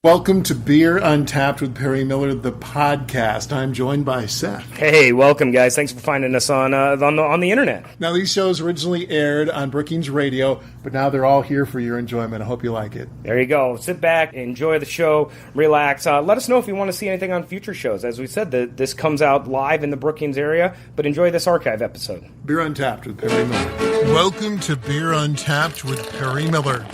Welcome to Beer Untapped with Perry Miller, the podcast. I'm joined by Seth. Hey, welcome, guys. Thanks for finding us on the internet. Now, these shows originally aired on Brookings Radio, but now they're all here for your enjoyment. I hope you like it. There you go. Sit back, enjoy the show, relax. Let us know if you want to see anything on future shows. As we said, this comes out live in the Brookings area, but enjoy this archive episode. Beer Untapped with Perry Miller. Welcome to Beer Untapped with Perry Miller.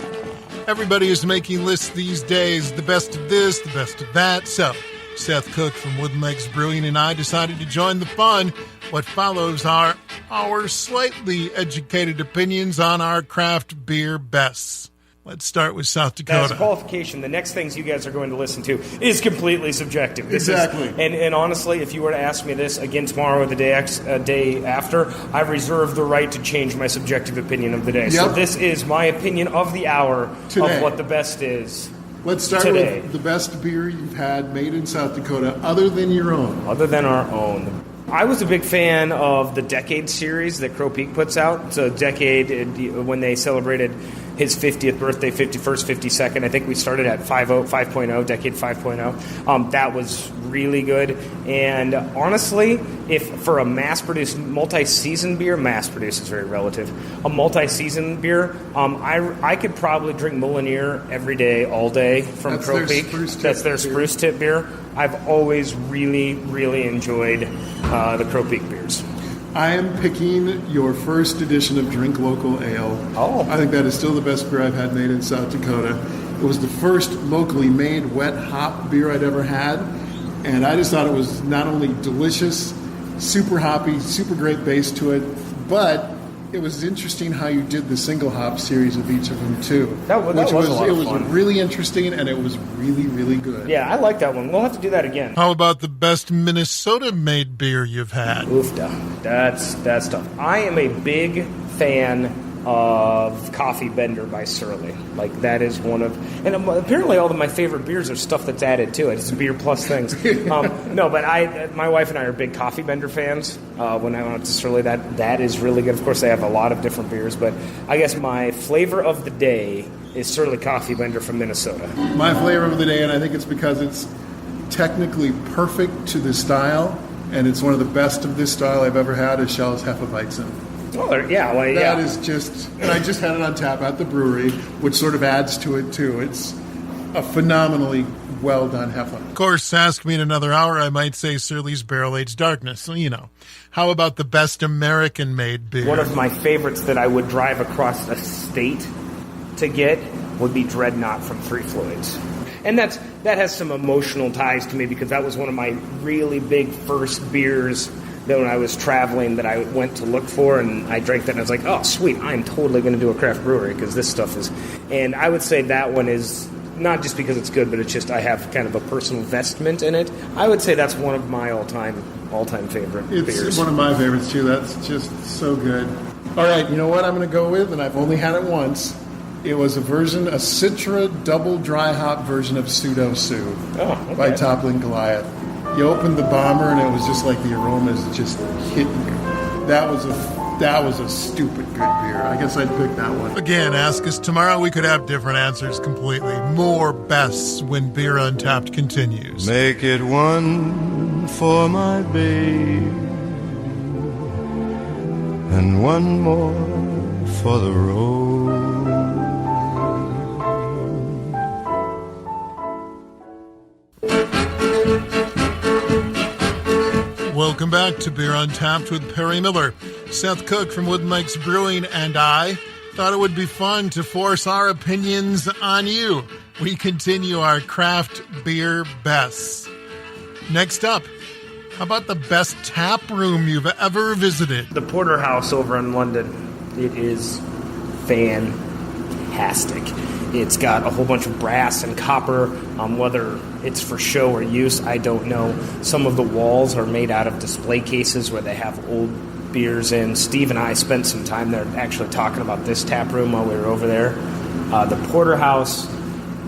Everybody is making lists these days, the best of this, the best of that. So, Seth Cook from Wooden Legs Brewing and I decided to join the fun. What follows are our slightly educated opinions on our craft beer bests. Let's start with South Dakota. As a qualification, the next things you guys are going to listen to is completely subjective. Exactly. And honestly, if you were to ask me this again tomorrow or the day after, I reserve the right to change my subjective opinion of the day. Yep. So this is my opinion of the hour today. Of what the best is. Let's start today. With the best beer you've had made in South Dakota other than your own. Other than our own. I was a big fan of the Decade series that Crow Peak puts out. So Decade, when they celebrated his 50th birthday, 51st, 52nd. I think we started at 5.0, Decade 5.0. That was really good. And honestly, if for a mass-produced multi-season beer, mass-produced is very relative, a multi-season beer, I could probably drink Moulineer every day, all day from Crow Peak. That's their spruce tip beer. I've always really, really enjoyed the Crow Peak beers. I am picking your first edition of Drink Local Ale. Oh. I think that is still the best beer I've had made in South Dakota. It was the first locally made wet hop beer I'd ever had, and I just thought it was not only delicious, super hoppy, super great base to it, but it was interesting how you did the single hop series of each of them too. That was a lot of fun. It was really interesting, and it was really, really good. Yeah, I like that one. We'll have to do that again. How about the best Minnesota-made beer you've had? Oofda. That's tough. I am a big fan of Coffee Bender by Surly. Like, that is one of... And apparently all of my favorite beers are stuff that's added to it. It's beer plus things. No, but my wife and I are big Coffee Bender fans. When I went to Surly, that is really good. Of course, they have a lot of different beers, but I guess my flavor of the day is Surly Coffee Bender from Minnesota. My flavor of the day, and I think it's because it's technically perfect to the style, and it's one of the best of this style I've ever had, is Schell's Hefeweizen. Oh, yeah. Well, yeah. That is just... And I just had it on tap at the brewery, which sort of adds to it, too. It's a phenomenally well-done Hefe. Of course, ask me in another hour, I might say Surly's Barrel Aged Darkness. So, you know. How about the best American-made beer? One of my favorites that I would drive across the state to get would be Dreadnought from Three Floyds. And that has some emotional ties to me because that was one of my really big first beers that when I was traveling that I went to look for, and I drank that and I was like, oh, sweet, I'm totally going to do a craft brewery because this stuff is... And I would say that one is not just because it's good, but it's just I have kind of a personal investment in it. I would say that's one of my all-time favorite beers. It's one of my favorites, too. That's just so good. All right, you know what I'm going to go with, and I've only had it once. It was a Citra double dry hop version of Pseudo Sue by Toppling Goliath. You opened the bomber, and it was just like the aromas just hit you. That was a stupid good beer. I guess I'd pick that one. Again, ask us tomorrow. We could have different answers completely. More bests when Beer Untapped continues. Make it one for my babe, and one more for the road. Welcome back to Beer Untapped with Perry Miller. Seth Cook from Wooden Legs Brewing and I thought it would be fun to force our opinions on you. We continue our craft beer bests. Next up, how about the best tap room you've ever visited? The Porterhouse over in London. It is fantastic. It's got a whole bunch of brass and copper. Whether it's for show or use, I don't know. Some of the walls are made out of display cases where they have old beers in. Steve and I spent some time there actually talking about this tap room while we were over there. The Porterhouse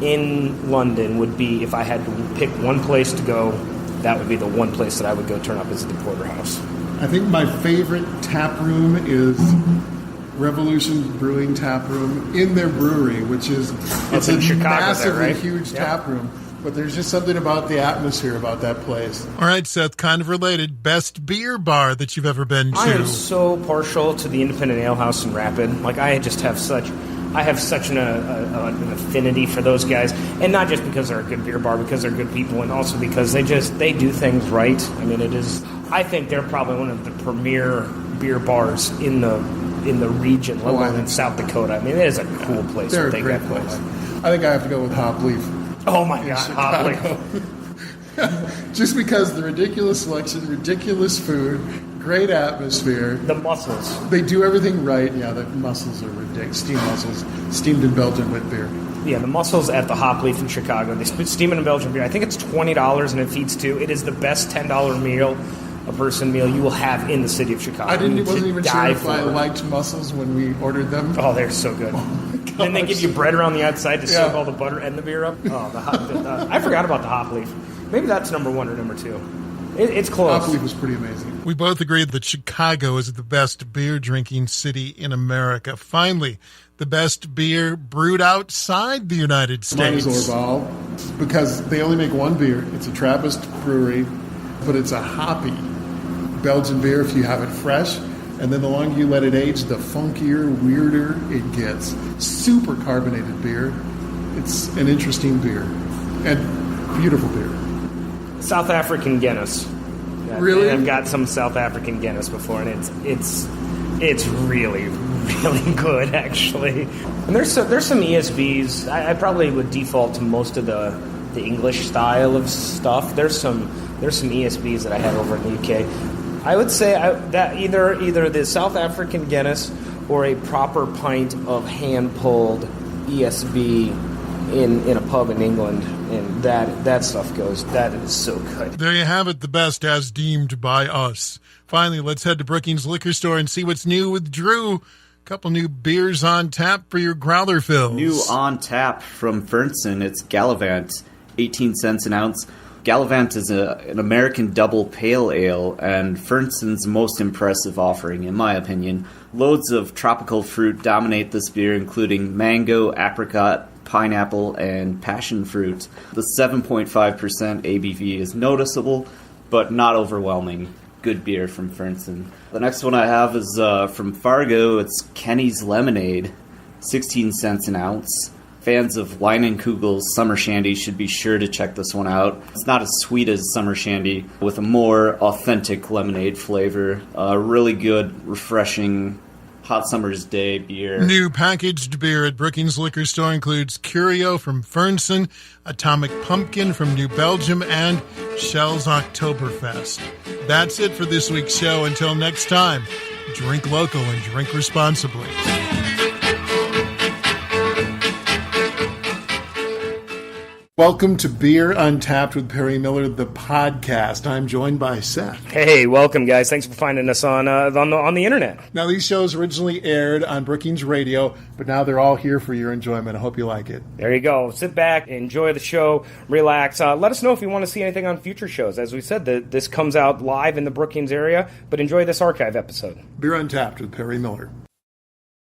in London would be, if I had to pick one place to go, that would be the one place that I would go turn up is the Porterhouse. I think my favorite tap room is Revolution Brewing Tap Room in their brewery, which is it's a in Chicago massively there, right? huge tap room. But there's just something about the atmosphere about that place. All right, Seth, kind of related. Best beer bar that you've ever been to? I am so partial to the Independent Ale House in Rapid. Like, I just have such an affinity for those guys, and not just because they're a good beer bar, because they're good people, and also because they do things right. I mean, I think they're probably one of the premier beer bars in the region, let alone in South Dakota. I mean, it is a cool place. They're a great place. I think I have to go with Hop Leaf. Oh my God, Hop Leaf. Just because the ridiculous selection, ridiculous food, great atmosphere. The mussels. They do everything right. Yeah, the mussels are ridiculous. Steamed mussels, steamed in Belgian with beer. Yeah, the mussels at the Hop Leaf in Chicago. They steam it in Belgian beer. I think it's $20 and it feeds two. It is the best $10 meal, a person meal you will have in the city of Chicago. Wasn't even sure if I liked mussels when we ordered them. Oh, they're so good. Then they give you bread around the outside to soak all the butter and the beer up. Oh, I forgot about the Hop Leaf. Maybe that's number one or number two. It's close. Hop Leaf was pretty amazing. We both agreed that Chicago is the best beer drinking city in America. Finally, the best beer brewed outside the United States. Mine is Orval, because they only make one beer. It's a Trappist brewery, but it's a hoppy Belgian beer if you have it fresh. And then the longer you let it age, the funkier, weirder it gets. Super carbonated beer. It's an interesting beer. And beautiful beer. South African Guinness. Really? I've got some South African Guinness before, and it's really, really good, actually. And there's some ESBs. I probably would default to most of the English style of stuff. There's some ESBs that I had over in the UK. I would say that either the South African Guinness or a proper pint of hand-pulled ESB in a pub in England, and that stuff goes. That is so good. There you have it, the best as deemed by us. Finally, let's head to Brookings Liquor Store and see what's new with Drew. A couple new beers on tap for your growler fills. New on tap from Fernson, it's Gallivant, 18 cents an ounce. Gallivant is an American double pale ale, and Fernson's most impressive offering, in my opinion. Loads of tropical fruit dominate this beer, including mango, apricot, pineapple, and passion fruit. The 7.5% ABV is noticeable, but not overwhelming. Good beer from Fernson. The next one I have is from Fargo. It's Kenny's Lemonade, 16 cents an ounce. Fans of Leinenkugel's Summer Shandy should be sure to check this one out. It's not as sweet as Summer Shandy, with a more authentic lemonade flavor. Really good, refreshing, hot summer's day beer. New packaged beer at Brookings Liquor Store includes Curio from Fernson, Atomic Pumpkin from New Belgium, and Shell's Oktoberfest. That's it for this week's show. Until next time, drink local and drink responsibly. Welcome to Beer Untapped with Perry Miller, the podcast. I'm joined by Seth. Hey, welcome, guys. Thanks for finding us on the internet. Now, these shows originally aired on Brookings Radio, but now they're all here for your enjoyment. I hope you like it. There you go. Sit back, enjoy the show, relax. Let us know if you want to see anything on future shows. As we said, this comes out live in the Brookings area, but enjoy this archive episode. Beer Untapped with Perry Miller.